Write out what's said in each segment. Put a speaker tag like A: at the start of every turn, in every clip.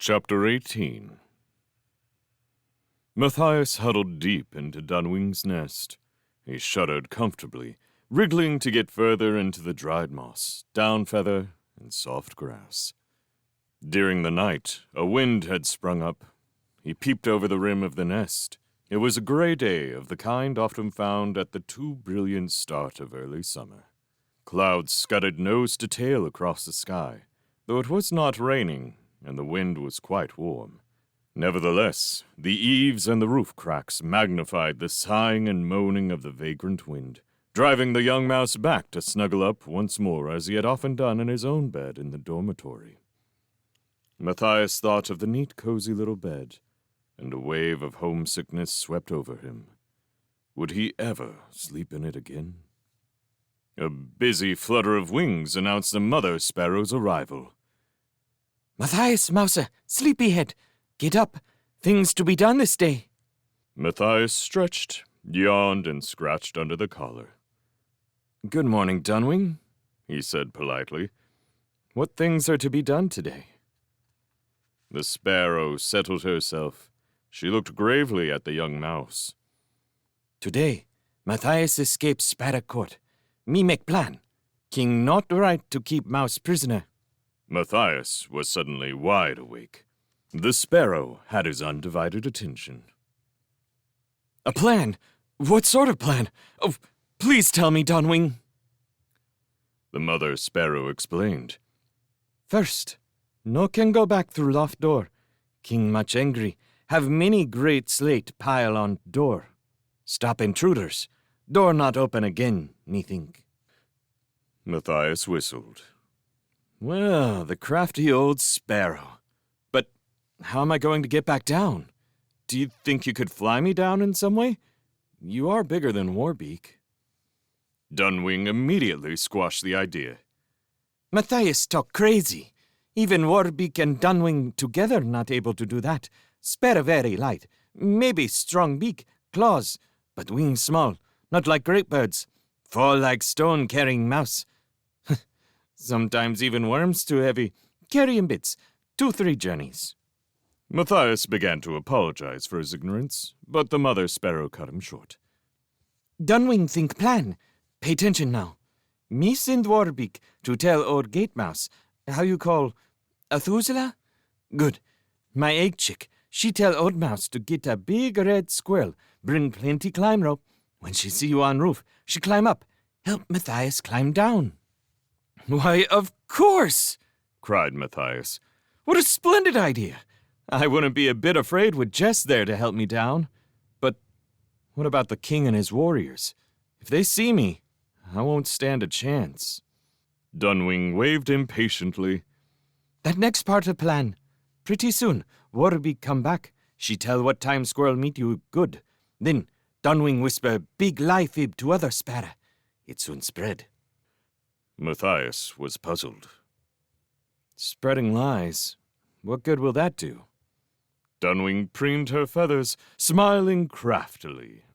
A: Chapter 18. Matthias huddled deep into Dunwing's nest. He shuddered comfortably, wriggling to get further into the dried moss, down feather, and soft grass. During the night, a wind had sprung up. He peeped over the rim of the nest. It was a gray day of the kind often found at the too brilliant start of early summer. Clouds scudded nose to tail across the sky, though it was not raining, and the wind was quite warm. Nevertheless, the eaves and the roof cracks magnified the sighing and moaning of the vagrant wind, driving the young mouse back to snuggle up once more as he had often done in his own bed in the dormitory. Matthias thought of the neat, cozy little bed, and a wave of homesickness swept over him. Would he ever sleep in it again? A busy flutter of wings announced the mother sparrow's arrival.
B: "Matthias, Mouser, sleepyhead, get up. Things to be done this day."
A: Matthias stretched, yawned, and scratched under the collar.
B: "Good morning, Dunwing,"
A: he said politely.
B: "What things are to be done today?"
A: The sparrow settled herself. She looked gravely at the young mouse.
B: "Today, Matthias escapes Sparrow Court. Me make plan. King not right to keep mouse prisoner."
A: Matthias was suddenly wide awake. The sparrow had his undivided attention.
B: "A plan? What sort of plan? Oh, please tell me, Dunwing."
A: The mother sparrow explained.
B: "First, no can go back through loft door. King much angry. Have many great slate pile on door. Stop intruders. Door not open again, me think."
A: Matthias whistled.
B: "Well, the crafty old sparrow. But how am I going to get back down? Do you think you could fly me down in some way? You are bigger than Warbeak."
A: Dunwing immediately squashed the idea.
B: "Matthias talk crazy. Even Warbeak and Dunwing together not able to do that. Sparrow very light. Maybe strong beak, claws, but wings small, not like great birds. Fall like stone carrying mouse. Sometimes even worms too heavy. Carrying bits. 2-3 journeys."
A: Matthias began to apologize for his ignorance, but the mother sparrow cut him short.
B: "Dunwing think plan. Pay attention now. Me send Warbeak to tell old gate mouse, how you call, Athusela? Good. My egg chick, she tell old mouse to get a big red squirrel, bring plenty climb rope. When she see you on roof, she climb up. Help Matthias climb down." "Why, of course!" cried Matthias. "What a splendid idea! I wouldn't be a bit afraid with Jess there to help me down. But what about the king and his warriors? If they see me, I won't stand a chance."
A: Dunwing waved impatiently.
B: "That next part of plan. Pretty soon, Warbeak come back. She tell what time squirrel meet you good. Then Dunwing whisper big lie fib to other sparrow. It soon spread."
A: Matthias was puzzled.
B: "Spreading lies. What good will that do?"
A: Dunwing preened her feathers, smiling craftily.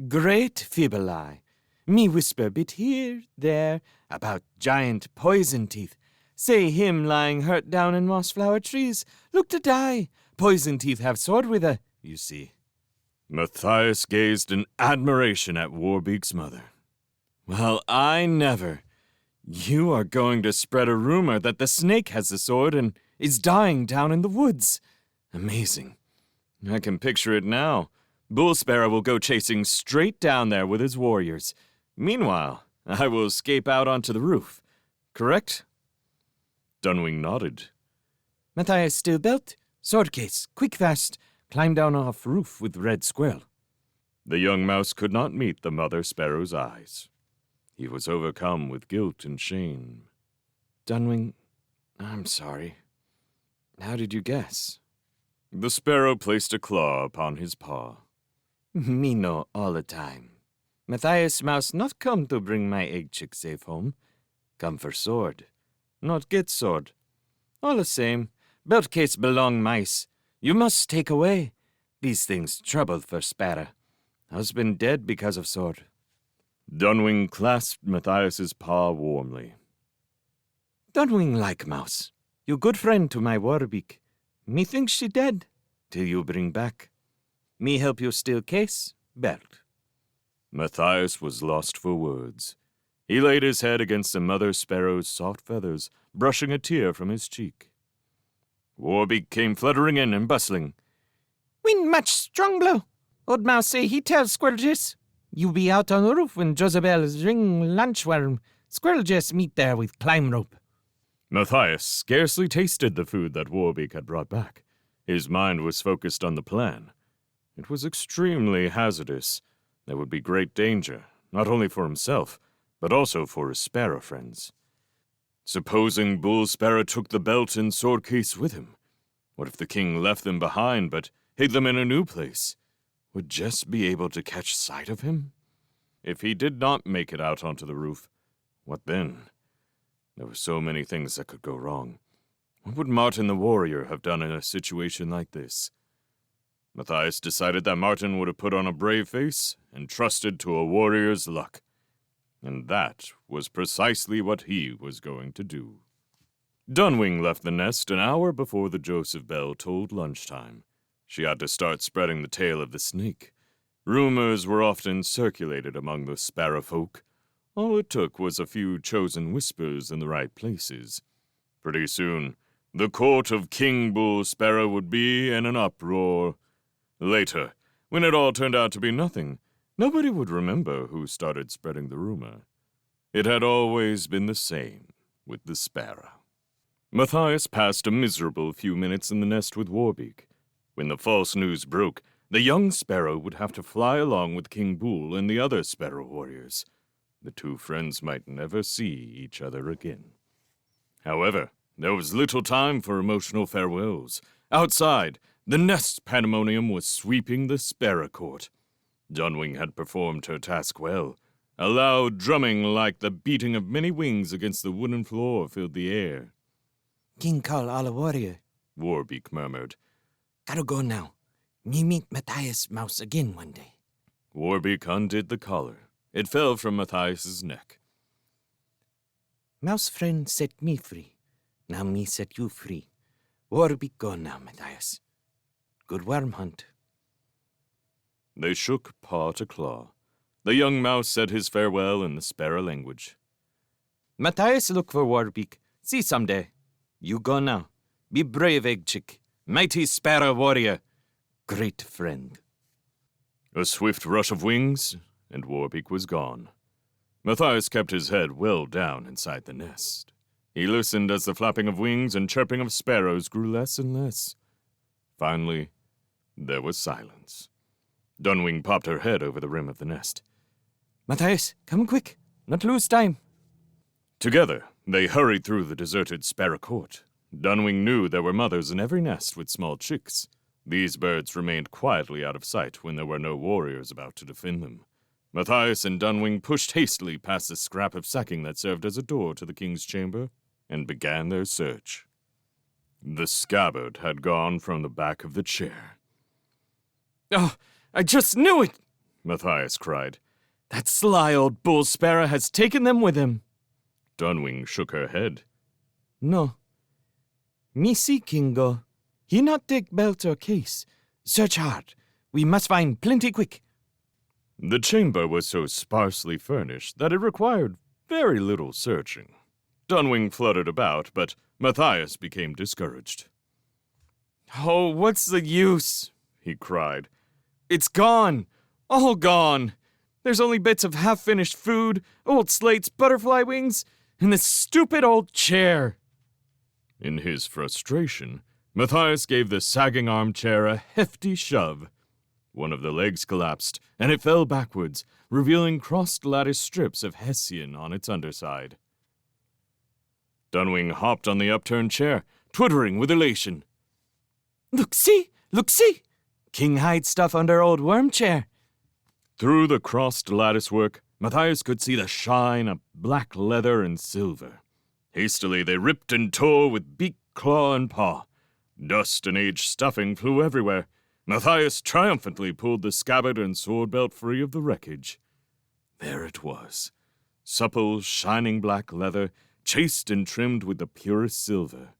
B: "Great fibble lie. Me whisper bit here, there, about giant poison teeth. Say him lying hurt down in mossflower trees. Look to die. Poison teeth have sword with her, you see."
A: Matthias gazed in admiration at Warbeak's mother.
B: "Well, I never. You are going to spread a rumor that the snake has the sword and is dying down in the woods. Amazing. I can picture it now. Bull Sparrow will go chasing straight down there with his warriors. Meanwhile, I will escape out onto the roof. Correct?"
A: Dunwing nodded.
B: "Matthias steel belt, sword case, quick fast, climb down off roof with red squirrel."
A: The young mouse could not meet the mother sparrow's eyes. He was overcome with guilt and shame.
B: "Dunwing, I'm sorry. How did you guess?"
A: The sparrow placed a claw upon his paw.
B: "Me know all the time. Matthias mouse not come to bring my egg chick safe home. Come for sword. Not get sword. All the same, belt case belong mice. You must take away. These things trouble for sparrow. Husband dead because of sword."
A: Dunwing clasped Matthias's paw warmly.
B: "Dunwing like mouse. You good friend to my Warbeak. Methinks she dead, till you bring back. Me help you steal case, belt.
A: Matthias was lost for words. He laid his head against the mother sparrow's soft feathers, brushing a tear from his cheek. Warbeak came fluttering in and bustling.
B: Wind much strong blow. Old Mouse say he tell Squirrel Jess. You be out on the roof when Josabel's ring lunchworm. Squirrel Jess meet there with climb rope.
A: Matthias scarcely tasted the food that Warbeak had brought back. His mind was focused on the plan. It was extremely hazardous. There would be great danger, not only for himself, but also for his sparrow friends. Supposing Bull Sparrow took the belt and sword case with him? What if the king left them behind, but hid them in a new place? Would Jess be able to catch sight of him? If he did not make it out onto the roof, what then? There were so many things that could go wrong. What would Martin the warrior have done in a situation like this? Matthias decided that Martin would have put on a brave face and trusted to a warrior's luck. And that was precisely what he was going to do. Dunwing left the nest an hour before the Joseph bell tolled lunchtime. She had to start spreading the tale of the snake. Rumors were often circulated among the sparrow folk. All it took was a few chosen whispers in the right places. Pretty soon, the court of King Bull Sparrow would be in an uproar. Later, when it all turned out to be nothing, nobody would remember who started spreading the rumor. It had always been the same with the sparrow. Matthias passed a miserable few minutes in the nest with Warbeak. When the false news broke, the young sparrow would have to fly along with King Bull and the other sparrow warriors. The two friends might never see each other again. However, there was little time for emotional farewells. Outside, the nest pandemonium was sweeping the sparrow court. Dunwing had performed her task well. A loud drumming like the beating of many wings against the wooden floor filled the air.
B: King call all a warrior,
A: Warbeak murmured.
B: Gotta go now. Me meet Matthias Mouse again one day.
A: Warbeak undid the collar. It fell from Matthias's neck.
B: Mouse friend set me free. Now me set you free. Warbeak go now, Matthias. Good worm hunt.
A: They shook paw to claw. The young mouse said his farewell in the sparrow language.
B: Matthias look for Warbeak. See someday. You go now. Be brave, egg chick. Mighty sparrow warrior. Great friend.
A: A swift rush of wings, and Warbeak was gone. Matthias kept his head well down inside the nest. He listened as the flapping of wings and chirping of sparrows grew less and less. Finally, there was silence. Dunwing popped her head over the rim of the nest.
B: Matthias, come quick. Not lose time.
A: Together, they hurried through the deserted sparrow court. Dunwing knew there were mothers in every nest with small chicks. These birds remained quietly out of sight when there were no warriors about to defend them. Matthias and Dunwing pushed hastily past the scrap of sacking that served as a door to the king's chamber and began their search. The scabbard had gone from the back of the chair.
B: Oh, I just knew it,
A: Matthias cried.
B: That sly old bull sparrow has taken them with him.
A: Dunwing shook her head.
B: No. Me see King go. He not take belt or case. Search hard. We must find plenty quick.
A: The chamber was so sparsely furnished that it required very little searching. Dunwing fluttered about, but Matthias became discouraged.
B: Oh, what's the use? He cried. It's gone. All gone. There's only bits of half-finished food, old slates, butterfly wings, and this stupid old chair.
A: In his frustration, Matthias gave the sagging armchair a hefty shove. One of the legs collapsed, and it fell backwards, revealing crossed lattice strips of hessian on its underside. Dunwing hopped on the upturned chair, twittering with elation.
B: Look, see! Look, see! King hides stuff under old worm chair.
A: Through the crossed lattice work, Matthias could see the shine of black leather and silver. Hastily they ripped and tore with beak, claw, and paw. Dust and aged stuffing flew everywhere. Matthias triumphantly pulled the scabbard and sword belt free of the wreckage. There it was. Supple, shining black leather, chased and trimmed with the purest silver.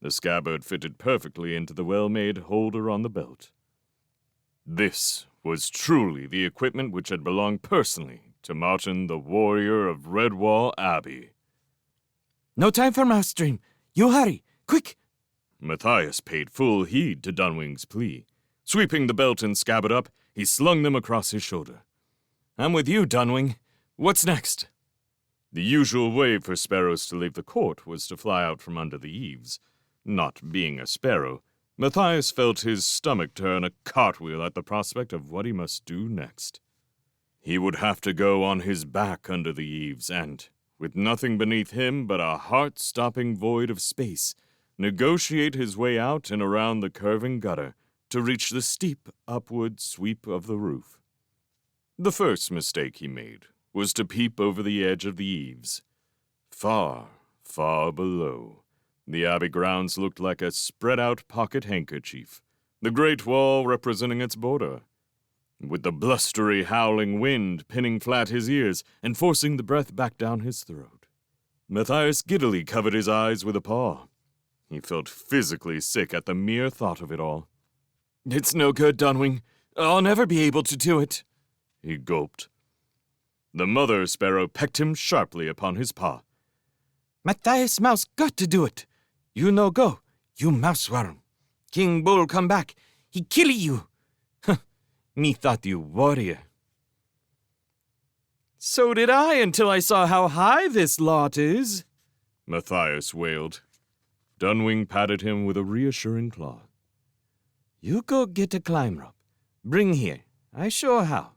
A: The scabbard fitted perfectly into the well-made holder on the belt. This was truly the equipment which had belonged personally to Martin the warrior of Redwall Abbey.
B: No time for mouthstream. You hurry, quick!
A: Matthias paid full heed to Dunwing's plea. Sweeping the belt and scabbard up, he slung them across his shoulder.
B: I'm with you, Dunwing. What's next?
A: The usual way for sparrows to leave the court was to fly out from under the eaves. Not being a sparrow, Matthias felt his stomach turn a cartwheel at the prospect of what he must do next. He would have to go on his back under the eaves and, with nothing beneath him but a heart-stopping void of space, negotiate his way out and around the curving gutter to reach the steep upward sweep of the roof. The first mistake he made was to peep over the edge of the eaves. Far, far below, the abbey grounds looked like a spread-out pocket handkerchief, the great wall representing its border. With the blustery, howling wind pinning flat his ears and forcing the breath back down his throat, Matthias giddily covered his eyes with a paw. He felt physically sick at the mere thought of it all.
B: It's no good, Dunwing. I'll never be able to do it.
A: He gulped. The mother sparrow pecked him sharply upon his paw.
B: Matthias Mouse got to do it. You no go, you mouseworm. King Bull come back. He kill you. Me thought you warrior. So did I until I saw how high this lot is,
A: Matthias wailed. Dunwing patted him with a reassuring claw.
B: You go get a climb rope. Bring here. I show how.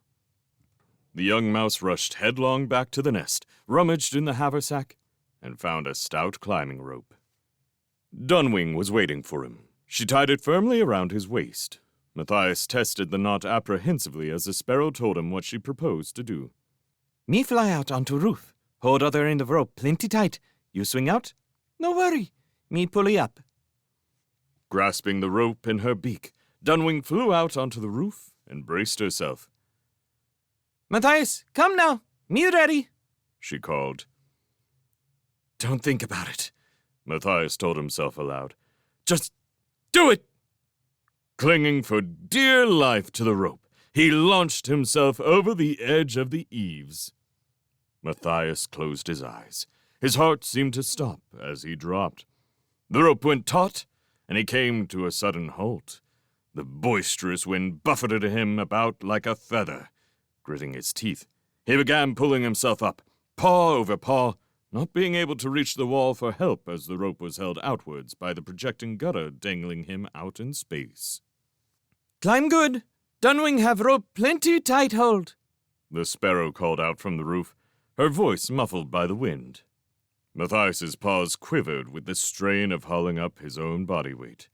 A: The young mouse rushed headlong back to the nest, rummaged in the haversack, and found a stout climbing rope. Dunwing was waiting for him. She tied it firmly around his waist. Matthias tested the knot apprehensively as the sparrow told him what she proposed to do.
B: Me fly out onto roof. Hold other end of rope plenty tight. You swing out? No worry. Me pulley up.
A: Grasping the rope in her beak, Dunwing flew out onto the roof and braced herself.
B: Matthias, come now. Me ready,
A: she called.
B: Don't think about it,
A: Matthias told himself aloud.
B: Just do it!
A: Clinging for dear life to the rope, he launched himself over the edge of the eaves. Matthias closed his eyes. His heart seemed to stop as he dropped. The rope went taut, and he came to a sudden halt. The boisterous wind buffeted him about like a feather. Gritting his teeth, he began pulling himself up, paw over paw, not being able to reach the wall for help as the rope was held outwards by the projecting gutter dangling him out in space.
B: Climb good. Dunwing have rope plenty tight hold,
A: the sparrow called out from the roof, her voice muffled by the wind. Matthias's paws quivered with the strain of hauling up his own body weight.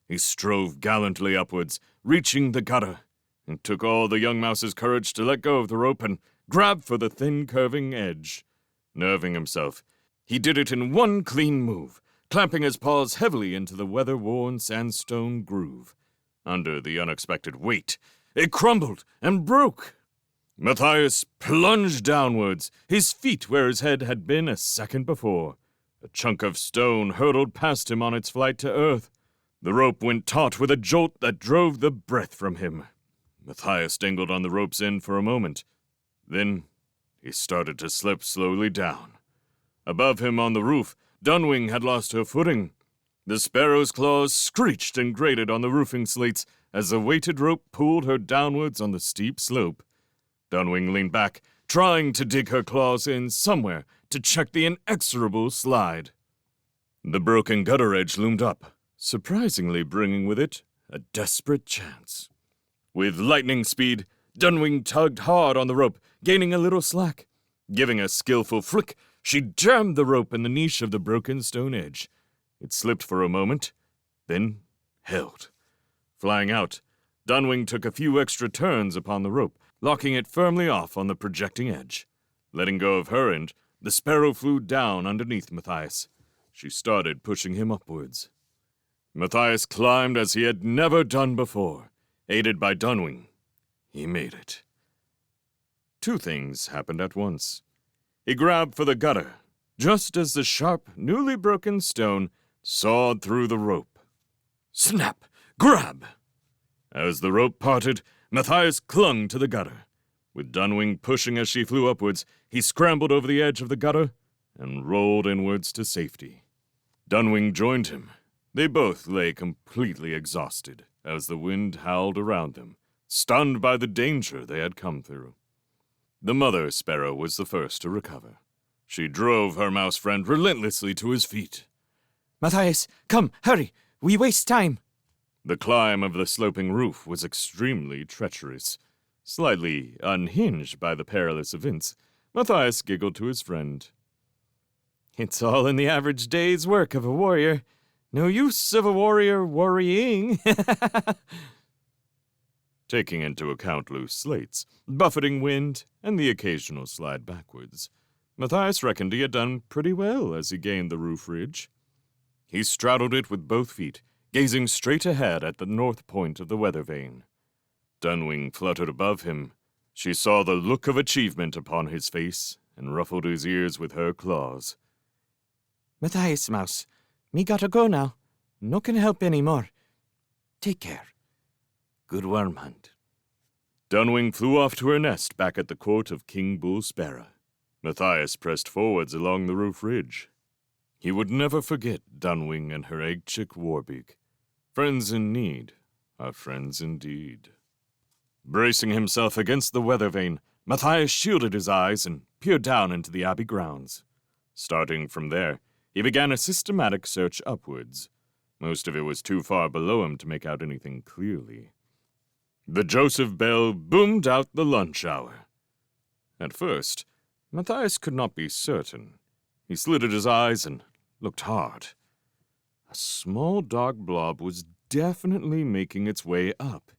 A: He strove gallantly upwards, reaching the gutter. It took all the young mouse's courage to let go of the rope and grab for the thin curving edge. Nerving himself, he did it in one clean move, clamping his paws heavily into the weather-worn sandstone groove. Under the unexpected weight, it crumbled and broke. Matthias plunged downwards, his feet where his head had been a second before. A chunk of stone hurtled past him on its flight to earth. The rope went taut with a jolt that drove the breath from him. Matthias dangled on the rope's end for a moment. Then he started to slip slowly down. Above him on the roof, Dunwing had lost her footing. The sparrow's claws screeched and grated on the roofing slates as the weighted rope pulled her downwards on the steep slope. Dunwing leaned back, trying to dig her claws in somewhere to check the inexorable slide. The broken gutter edge loomed up, surprisingly bringing with it a desperate chance. With lightning speed, Dunwing tugged hard on the rope, gaining a little slack. Giving a skillful flick, she jammed the rope in the niche of the broken stone edge. It slipped for a moment, then held. Flying out, Dunwing took a few extra turns upon the rope, locking it firmly off on the projecting edge. Letting go of her end, the sparrow flew down underneath Matthias. She started pushing him upwards. Matthias climbed as he had never done before. Aided by Dunwing, he made it. Two things happened at once. He grabbed for the gutter, just as the sharp, newly broken stone sawed through the rope. Snap! Grab! As the rope parted, Matthias clung to the gutter. With Dunwing pushing as she flew upwards, he scrambled over the edge of the gutter and rolled inwards to safety. Dunwing joined him. They both lay completely exhausted as the wind howled around them, stunned by the danger they had come through. The mother sparrow was the first to recover. She drove her mouse friend relentlessly to his feet.
B: Matthias, come, hurry! We waste time!
A: The climb of the sloping roof was extremely treacherous. Slightly unhinged by the perilous events, Matthias giggled to his friend.
B: It's all in the average day's work of a warrior. No use of a warrior worrying.
A: Taking into account loose slates, buffeting wind, and the occasional slide backwards, Matthias reckoned he had done pretty well as he gained the roof ridge. He straddled it with both feet, gazing straight ahead at the north point of the weather vane. Dunwing fluttered above him. She saw the look of achievement upon his face and ruffled his ears with her claws.
B: Matthias, mouse, me gotta go now. No can help any more. Take care. Good worm hunt.
A: Dunwing flew off to her nest back at the court of King Bull Sparrow. Matthias pressed forwards along the roof ridge. He would never forget Dunwing and her egg chick Warbeak. Friends in need are friends indeed. Bracing himself against the weather vane, Matthias shielded his eyes and peered down into the abbey grounds. Starting from there, he began a systematic search upwards. Most of it was too far below him to make out anything clearly. The Joseph bell boomed out the lunch hour. At first, Matthias could not be certain. He slitted his eyes and looked hard. A small dark blob was definitely making its way up.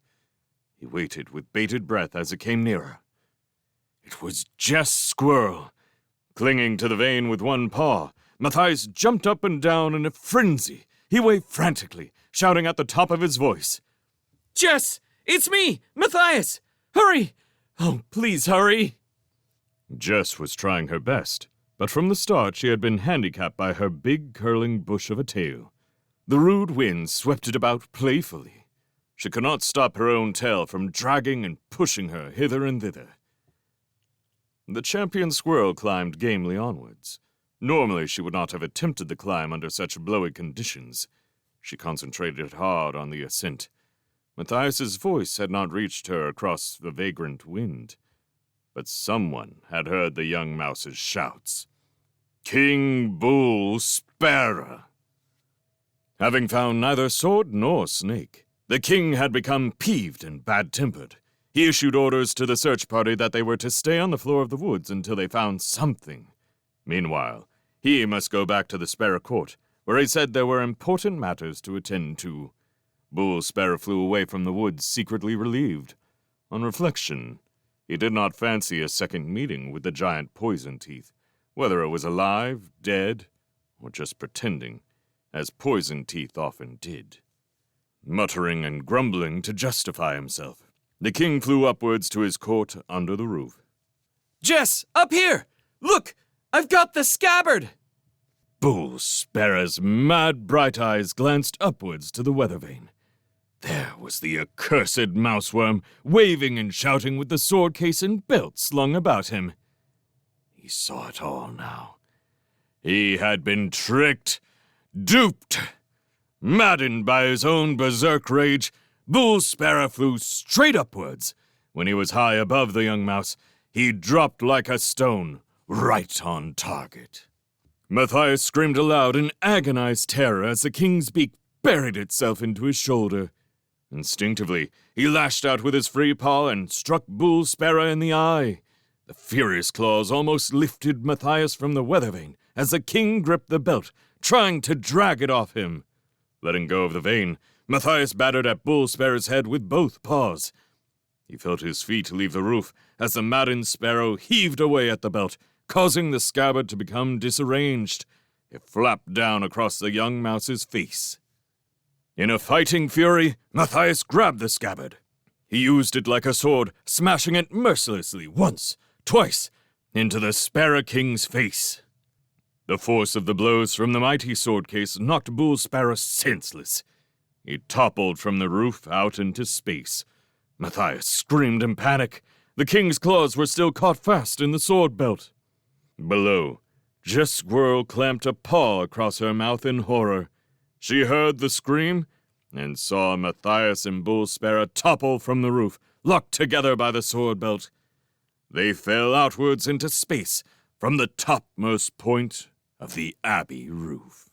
A: He waited with bated breath as it came nearer. It was Jess Squirrel. Clinging to the vane with one paw, Matthias jumped up and down in a frenzy. He waved frantically, shouting at the top of his voice.
B: Jess! It's me! Matthias! Hurry! Oh, please hurry!
A: Jess was trying her best, but from the start she had been handicapped by her big curling bush of a tail. The rude wind swept it about playfully. She could not stop her own tail from dragging and pushing her hither and thither. The champion squirrel climbed gamely onwards. Normally she would not have attempted the climb under such blowy conditions. She concentrated hard on the ascent. Matthias's voice had not reached her across the vagrant wind, but someone had heard the young mouse's shouts. King Bull Sparrow! Having found neither sword nor snake, the king had become peeved and bad-tempered. He issued orders to the search party that they were to stay on the floor of the woods until they found something. Meanwhile, he must go back to the Sparrow Court, where he said there were important matters to attend to. Bull Sparrow flew away from the woods secretly relieved. On reflection, he did not fancy a second meeting with the giant Poison Teeth, whether it was alive, dead, or just pretending, as Poison Teeth often did. Muttering and grumbling to justify himself, the king flew upwards to his court under the roof.
B: Jess, up here! Look! I've got the scabbard!
A: Bull Sparrow's mad bright eyes glanced upwards to the weather vane. There was the accursed mouseworm, waving and shouting with the sword case and belt slung about him. He saw it all now. He had been tricked, duped. Maddened by his own berserk rage, Bull Sparrow flew straight upwards. When he was high above the young mouse, he dropped like a stone, right on target. Matthias screamed aloud in agonized terror as the king's beak buried itself into his shoulder. Instinctively, he lashed out with his free paw and struck Bull Sparrow in the eye. The furious claws almost lifted Matthias from the weather vane as the king gripped the belt, trying to drag it off him. Letting go of the vane, Matthias battered at Bull Sparrow's head with both paws. He felt his feet leave the roof as the maddened sparrow heaved away at the belt, causing the scabbard to become disarranged. It flapped down across the young mouse's face. In a fighting fury, Matthias grabbed the scabbard. He used it like a sword, smashing it mercilessly once, twice, into the Sparrow King's face. The force of the blows from the mighty sword case knocked Bull Sparrow senseless. He toppled from the roof out into space. Matthias screamed in panic. The king's claws were still caught fast in the sword belt. Below, Jess Squirrel clamped a paw across her mouth in horror. She heard the scream and saw Matthias and Bull Sparrow topple from the roof, locked together by the sword belt. They fell outwards into space from the topmost point of the abbey roof.